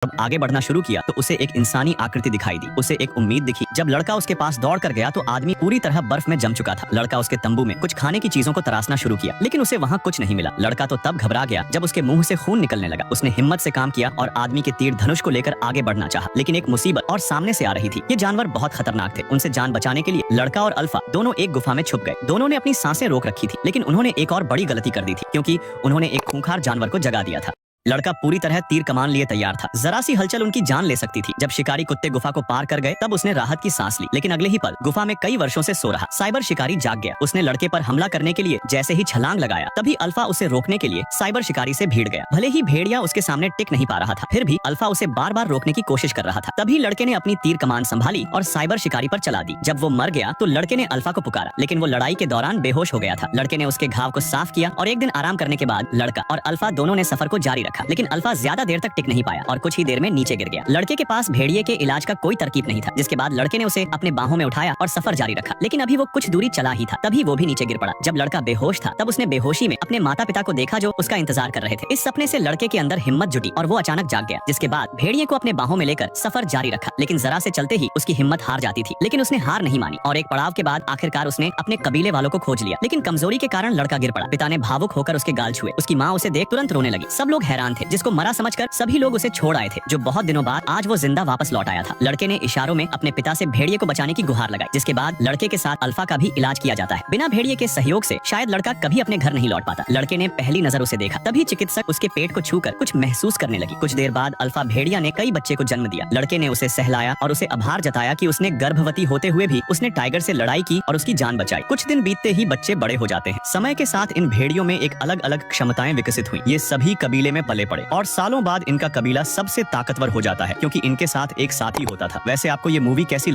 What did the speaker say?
जब आगे बढ़ना शुरू किया तो उसे एक इंसानी आकृति दिखाई दी। उसे एक उम्मीद दिखी। जब लड़का उसके पास दौड़ कर गया तो आदमी पूरी तरह बर्फ में जम चुका था। लड़का उसके तंबू में कुछ खाने की चीजों को तराशना शुरू किया, लेकिन उसे वहाँ कुछ नहीं मिला। लड़का तो तब घबरा गया जब उसके मुंह से खून निकलने लगा। उसने हिम्मत से काम किया और आदमी के तीर धनुष को लेकर आगे बढ़ना चाहा, लेकिन एक मुसीबत और सामने से आ रही थी। ये जानवर बहुत खतरनाक थे। उनसे जान बचाने के लिए लड़का और अल्फा दोनों एक गुफा में छुप गए। दोनों ने अपनी सांसें रोक रखी थी, लेकिन उन्होंने एक और बड़ी गलती कर दी थी, क्योंकि उन्होंने एक खूंखार जानवर को जगा दिया था। लड़का पूरी तरह तीर कमान लिए तैयार था। जरा सी हलचल उनकी जान ले सकती थी। जब शिकारी कुत्ते गुफा को पार कर गए तब उसने राहत की सांस ली, लेकिन अगले ही पल गुफा में कई वर्षों से सो रहा साइबर शिकारी जाग गया। उसने लड़के पर हमला करने के लिए जैसे ही छलांग लगाया, तभी अल्फा उसे रोकने के लिए साइबर शिकारी से भिड़ गया। भले ही भेड़िया उसके सामने टिक नहीं पा रहा था, फिर भी अल्फा उसे बार बार रोकने की कोशिश कर रहा था। तभी लड़के ने अपनी तीर कमान संभाली और साइबर शिकारी पर चला दी। जब वो मर गया तो लड़के ने अल्फा को पुकारा, लेकिन वो लड़ाई के दौरान बेहोश हो गया था। लड़के ने उसके घाव को साफ किया और एक दिन आराम करने के बाद लड़का और अल्फा दोनों ने सफर को जारी रखा, लेकिन अल्फा ज्यादा देर तक टिक नहीं पाया और कुछ ही देर में नीचे गिर गया। लड़के के पास भेड़िए के इलाज का कोई तरकीब नहीं था, जिसके बाद लड़के ने उसे अपने बाहों में उठाया और सफर जारी रखा, लेकिन अभी वो कुछ दूरी चला ही था, तभी वो भी नीचे गिर पड़ा। जब लड़का बेहोश था तब उसने बेहोशी में अपने माता पिता को देखा जो उसका इंतजार कर रहे थे। इस सपने से लड़के के अंदर हिम्मत जुटी और वो अचानक जाग गया, जिसके बाद भेड़िए को अपने बाहों में लेकर सफर जारी रखा, लेकिन जरा से चलते ही उसकी हिम्मत हार जाती थी। लेकिन उसने हार नहीं मानी और एक पड़ाव के बाद आखिरकार उसने अपने कबीले वालों को खोज लिया, लेकिन कमजोरी के कारण लड़का गिर पड़ा। पिता ने भावुक होकर उसके गाल छुए। उसकी माँ उसे देख तुरंत रोने लगी। सब लोग हैरान थे। जिसको मरा समझकर सभी लोग उसे छोड़ आए थे, जो बहुत दिनों बाद आज वो जिंदा वापस लौट आया था। लड़के ने इशारों में अपने पिता से भेड़िए को बचाने की गुहार लगाई, जिसके बाद लड़के के साथ अल्फा का भी इलाज किया जाता है। बिना भेड़िए के सहयोग से शायद लड़का कभी अपने घर नहीं लौट पाता। लड़के ने पहली नजर उसे देखा, तभी चिकित्सक उसके पेट को छूकर कुछ महसूस करने लगी। कुछ देर बाद अल्फा भेड़िया ने कई बच्चे को जन्म दिया। लड़के ने उसे सहलाया और उसे आभार जताया कि उसने गर्भवती होते हुए भी उसने टाइगर से लड़ाई की और उसकी जान बचाई। कुछ दिन बीतते ही बच्चे बड़े हो जाते हैं। समय के साथ इन भेड़ियों में एक अलग अलग क्षमताएं विकसित हुई। ये सभी कबीले में पले पड़े और सालों बाद इनका कबीला सबसे ताकतवर हो जाता है, क्योंकि इनके साथ एक साथी होता था। वैसे आपको ये मूवी कैसी लगी?